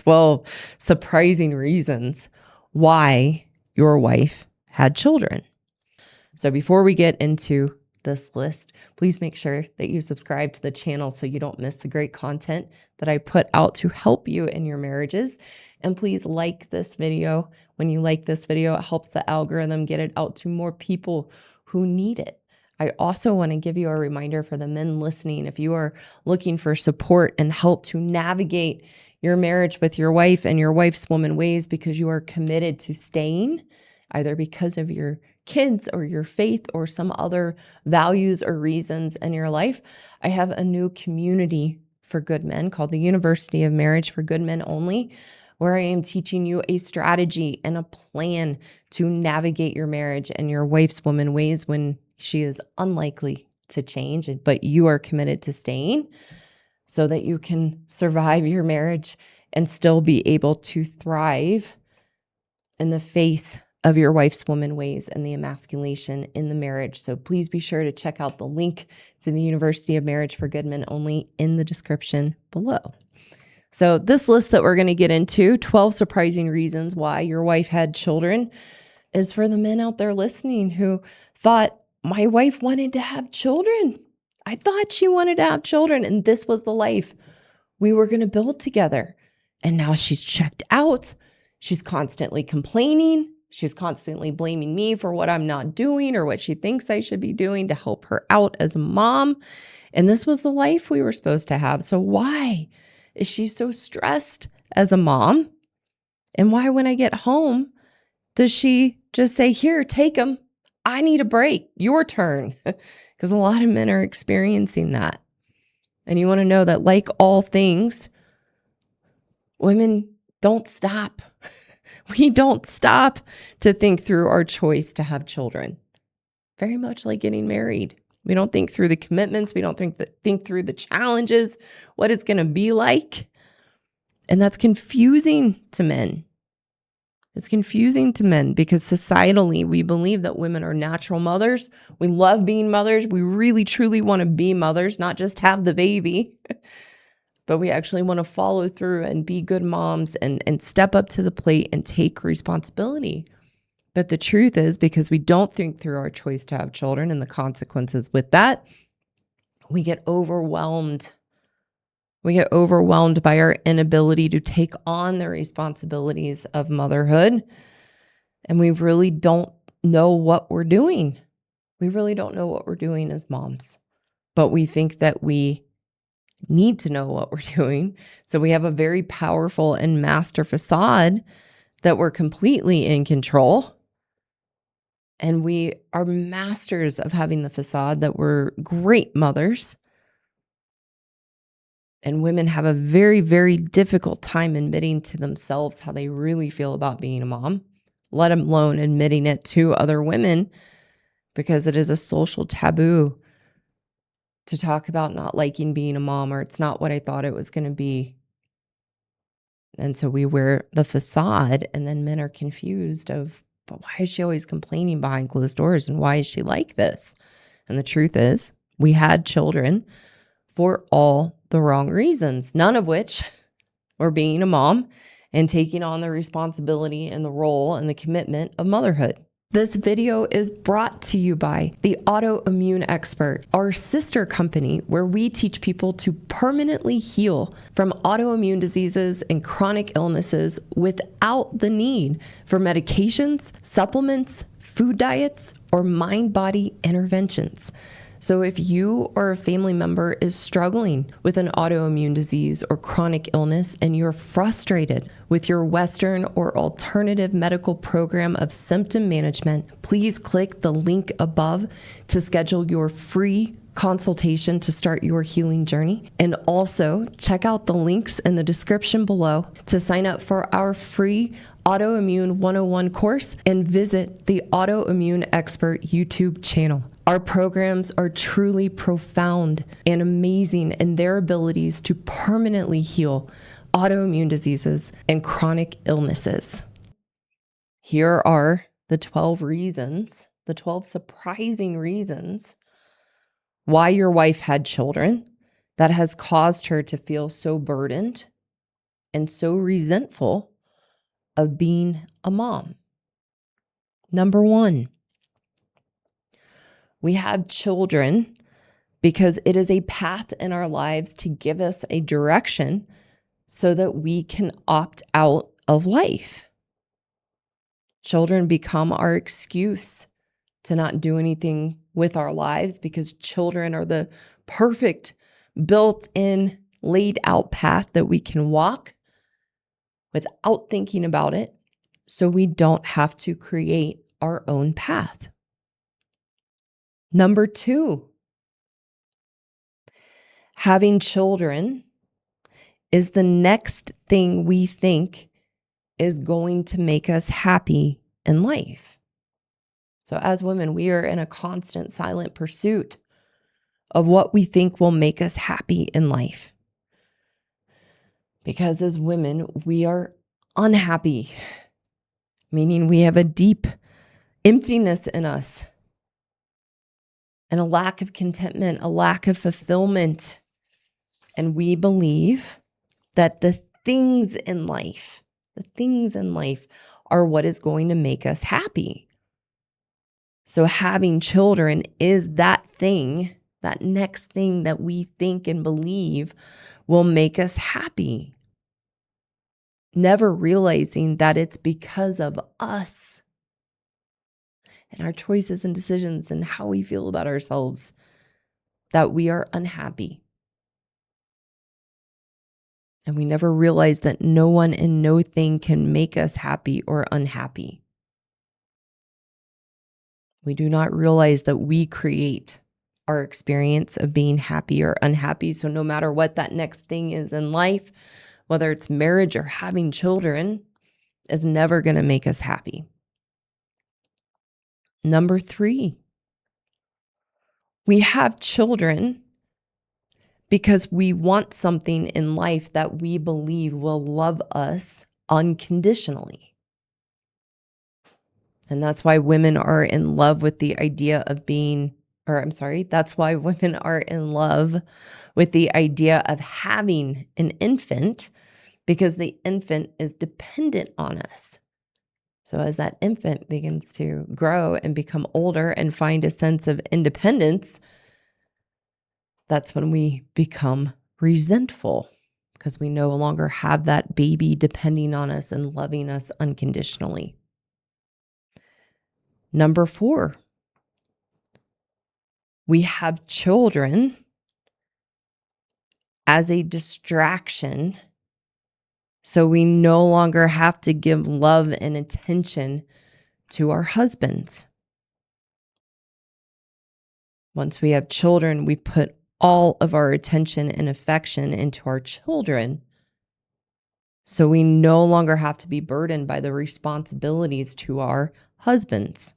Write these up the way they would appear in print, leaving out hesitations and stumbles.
12 surprising reasons why your wife had children. So before we get into this list, please make sure that you subscribe to the channel so you don't miss the great content that I put out to help you in your marriages. And please like this video. When you like this video, it helps the algorithm get it out to more people who need it. I also want to give you a reminder for the men listening. If you are looking for support and help to navigate your marriage with your wife and your wife's woman ways because you are committed to staying, either because of your kids or your faith or some other values or reasons in your life, I have a new community for good men called the University of Marriage for Good Men Only, where I am teaching you a strategy and a plan to navigate your marriage and your wife's woman ways when she is unlikely to change, but you are committed to staying so that you can survive your marriage and still be able to thrive in the face of your wife's woman ways and the emasculation in the marriage. So please be sure to check out the link to the University of Marriage for Good Men Only in the description below. So this list that we're going to get into, 12 surprising reasons why your wife had children, is for the men out there listening who thought, my wife wanted to have children. I thought she wanted to have children, and this was the life we were going to build together. And now she's checked out. She's constantly complaining. She's constantly blaming me for what I'm not doing or what she thinks I should be doing to help her out as a mom. And this was the life we were supposed to have. So why is she so stressed as a mom? And why, when I get home, does she just say, here, take them. I need a break. Your turn. Because a lot of men are experiencing that. And you want to know that, like all things, women don't stop. We don't stop to think through our choice to have children. Very much like getting married. We don't think through the commitments. We don't think through the challenges, what it's going to be like. And that's confusing to men. It's confusing to men because societally, we believe that women are natural mothers. We love being mothers. We really, truly want to be mothers, not just have the baby. But we actually want to follow through and be good moms and step up to the plate and take responsibility. But the truth is, because we don't think through our choice to have children and the consequences with that, we get overwhelmed. We get overwhelmed by our inability to take on the responsibilities of motherhood. And we really don't know what we're doing. We really don't know what we're doing as moms. But we think that we need to know what we're doing. So we have a very powerful and master facade that we're completely in control. And we are masters of having the facade that we're great mothers. And women have a very, very difficult time admitting to themselves how they really feel about being a mom, let alone admitting it to other women, because it is a social taboo to talk about not liking being a mom, or it's not what I thought it was going to be. And so we wear the facade, and then men are confused of, but why is she always complaining behind closed doors? And why is she like this? And the truth is, we had children for all the wrong reasons, none of which were being a mom and taking on the responsibility and the role and the commitment of motherhood. This video is brought to you by the Autoimmune Expert, our sister company where we teach people to permanently heal from autoimmune diseases and chronic illnesses without the need for medications, supplements, food diets, or mind-body interventions. So if you or a family member is struggling with an autoimmune disease or chronic illness and you're frustrated with your Western or alternative medical program of symptom management, please click the link above to schedule your free consultation to start your healing journey. And also check out the links in the description below to sign up for our free Autoimmune 101 course and visit the Autoimmune Expert YouTube channel. Our programs are truly profound and amazing in their abilities to permanently heal autoimmune diseases and chronic illnesses. Here are the 12 reasons, the 12 surprising reasons why your wife had children that has caused her to feel so burdened and so resentful of being a mom? Number one, we have children because it is a path in our lives to give us a direction so that we can opt out of life. Children become our excuse to not do anything with our lives because children are the perfect built-in, laid out path that we can walk without thinking about it, so we don't have to create our own path. Number two, having children is the next thing we think is going to make us happy in life. So as women, we are in a constant silent pursuit of what we think will make us happy in life. Because as women, we are unhappy, meaning we have a deep emptiness in us and a lack of contentment, a lack of fulfillment. And we believe that the things in life are what is going to make us happy. So having children is that thing, that next thing that we think and believe will make us happy. Never realizing that it's because of us and our choices and decisions and how we feel about ourselves that we are unhappy. And we never realize that no one and no thing can make us happy or unhappy. We do not realize that we create our experience of being happy or unhappy. So no matter what that next thing is in life, whether it's marriage or having children, is never going to make us happy. Number three, we have children because we want something in life that we believe will love us unconditionally. And that's why women are in love with the idea of that's why women are in love with the idea of having an infant, because the infant is dependent on us. So as that infant begins to grow and become older and find a sense of independence, that's when we become resentful because we no longer have that baby depending on us and loving us unconditionally. Number four, we have children as a distraction, so we no longer have to give love and attention to our husbands. Once we have children, we put all of our attention and affection into our children, so we no longer have to be burdened by the responsibilities to our husbands.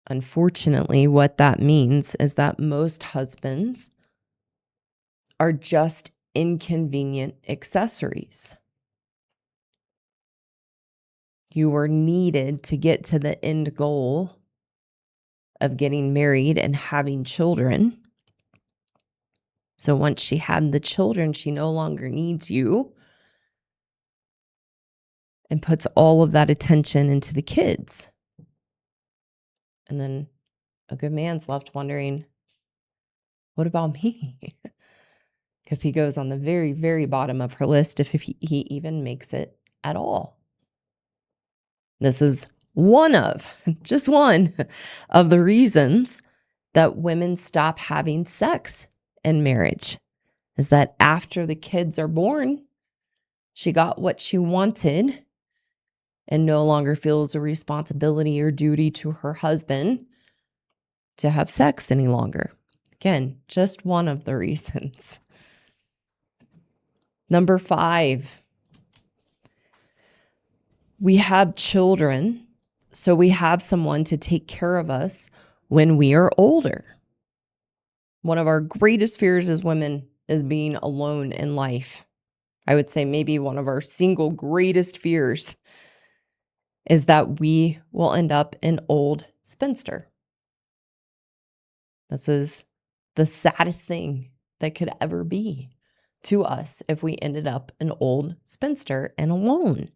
Unfortunately, what that means is that most husbands are just inconvenient accessories. You were needed to get to the end goal of getting married and having children. So once she had the children, she no longer needs you and puts all of that attention into the kids. And then a good man's left wondering, what about me? Because he goes on the very, very bottom of her list if he even makes it at all. This is just one of the reasons that women stop having sex in marriage, is that after the kids are born, she got what she wanted and no longer feels a responsibility or duty to her husband to have sex any longer. Again, just one of the reasons. Number five, we have children, so we have someone to take care of us when we are older. One of our greatest fears as women is being alone in life. I would say maybe one of our single greatest fears is that we will end up an old spinster. This is the saddest thing that could ever be, to us if we ended up an old spinster and alone.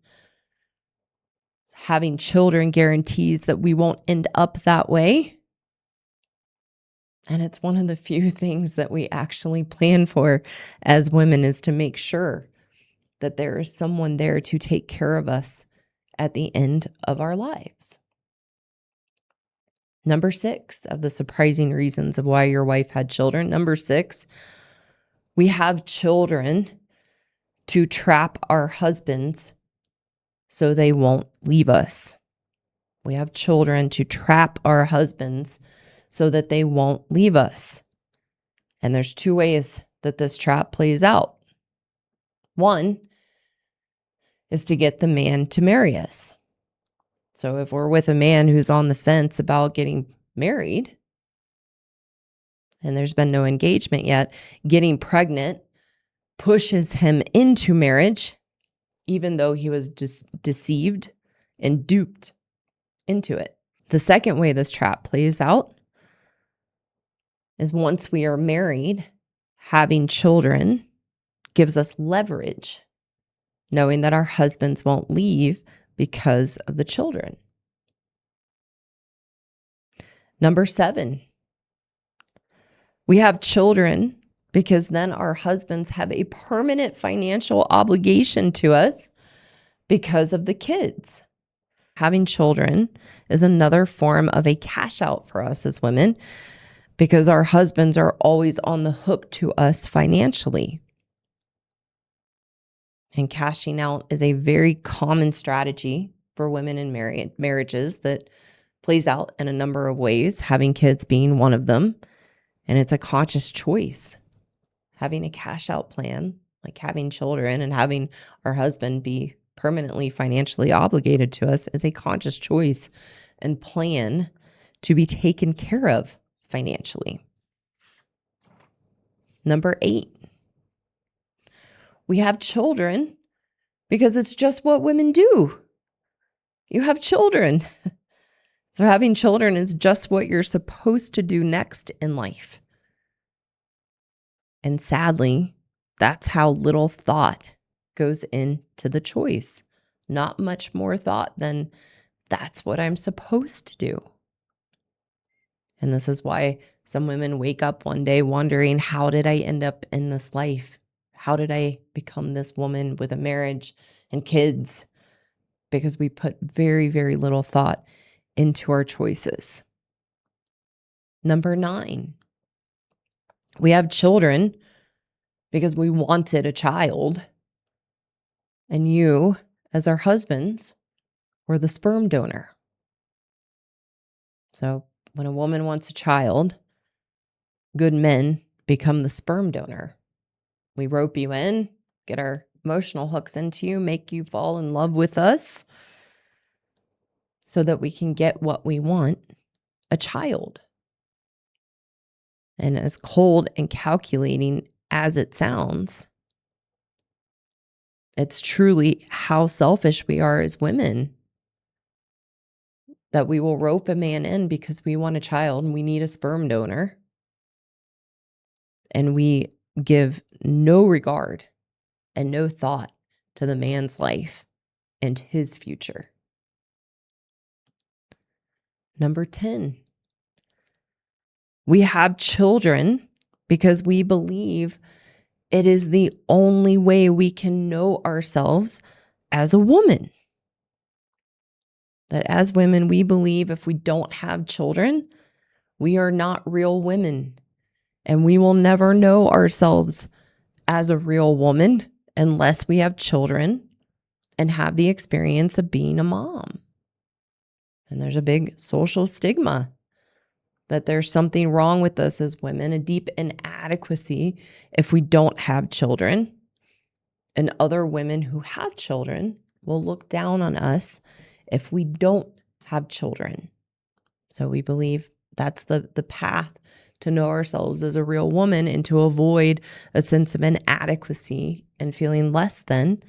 Having children guarantees that we won't end up that way. And it's one of the few things that we actually plan for as women, is to make sure that there is someone there to take care of us at the end of our lives. Number 6 of the surprising reasons of why your wife had children. Number 6, we have children to trap our husbands so they won't leave us. We have children to trap our husbands so that they won't leave us. And there's 2 ways that this trap plays out. One is to get the man to marry us. So if we're with a man who's on the fence about getting married, and there's been no engagement yet, getting pregnant pushes him into marriage, even though he was just deceived and duped into it. The second way this trap plays out is once we are married, having children gives us leverage, knowing that our husbands won't leave because of the children. Number 7, we have children because then our husbands have a permanent financial obligation to us because of the kids. Having children is another form of a cash out for us as women, because our husbands are always on the hook to us financially. And cashing out is a very common strategy for women in marriages that plays out in a number of ways, having kids being one of them. And it's a conscious choice. Having a cash out plan, like having children and having our husband be permanently financially obligated to us, is a conscious choice and plan to be taken care of financially. Number 8, we have children because it's just what women do. You have children. So having children is just what you're supposed to do next in life. And sadly, that's how little thought goes into the choice. Not much more thought than that's what I'm supposed to do. And this is why some women wake up one day wondering, how did I end up in this life? How did I become this woman with a marriage and kids? Because we put very, very little thought into our choices. Number 9, we have children because we wanted a child, and you, as our husbands, were the sperm donor. So when a woman wants a child, good men become the sperm donor. We rope you in, get our emotional hooks into you, make you fall in love with us so that we can get what we want, a child. And as cold and calculating as it sounds, it's truly how selfish we are as women, that we will rope a man in because we want a child and we need a sperm donor. And we give no regard and no thought to the man's life and his future. Number 10, we have children because we believe it is the only way we can know ourselves as a woman. That as women, we believe if we don't have children, we are not real women. And we will never know ourselves as a real woman unless we have children and have the experience of being a mom. And there's a big social stigma that there's something wrong with us as women, a deep inadequacy if we don't have children. And other women who have children will look down on us if we don't have children. So we believe that's the path to know ourselves as a real woman and to avoid a sense of inadequacy and feeling less than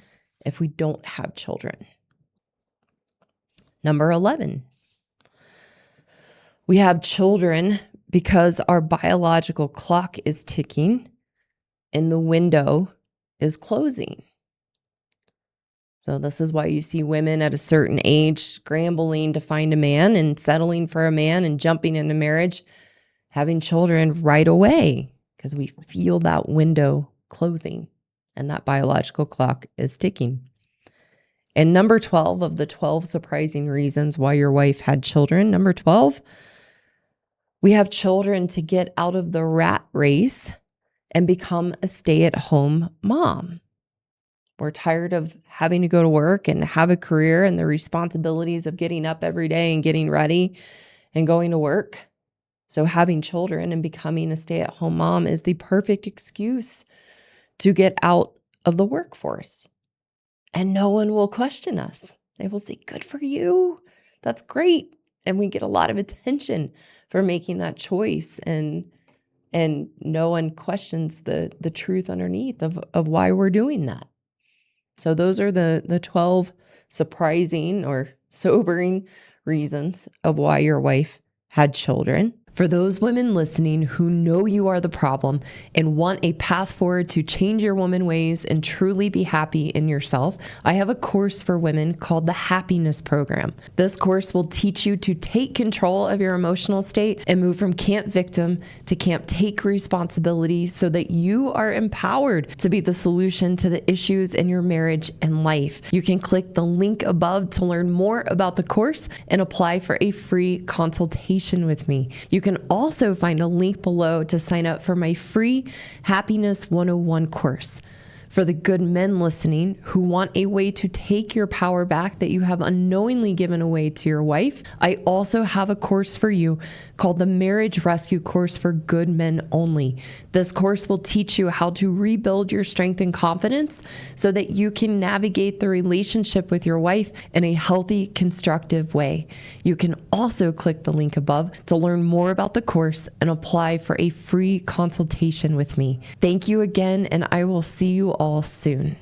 if we don't have children. Number 11, we have children because our biological clock is ticking and the window is closing. So this is why you see women at a certain age scrambling to find a man and settling for a man and jumping into marriage, having children right away, because we feel that window closing and that biological clock is ticking. And number 12 of the 12 surprising reasons why your wife had children, number 12, we have children to get out of the rat race and become a stay-at-home mom. We're tired of having to go to work and have a career and the responsibilities of getting up every day and getting ready and going to work. So having children and becoming a stay-at-home mom is the perfect excuse to get out of the workforce. And no one will question us. They will say, good for you. That's great. And we get a lot of attention for making that choice. And no one questions the truth underneath of why we're doing that. So those are the 12 surprising or sobering reasons of why your wife had children. For those women listening who know you are the problem and want a path forward to change your woman ways and truly be happy in yourself, I have a course for women called the Happiness Program. This course will teach you to take control of your emotional state and move from camp victim to camp take responsibility so that you are empowered to be the solution to the issues in your marriage and life. You can click the link above to learn more about the course and apply for a free consultation with me. You can also find a link below to sign up for my free Happiness 101 course. For the good men listening who want a way to take your power back that you have unknowingly given away to your wife, I also have a course for you called the Marriage Rescue Course for Good Men Only. This course will teach you how to rebuild your strength and confidence so that you can navigate the relationship with your wife in a healthy, constructive way. You can also click the link above to learn more about the course and apply for a free consultation with me. Thank you again, and I will see you all soon.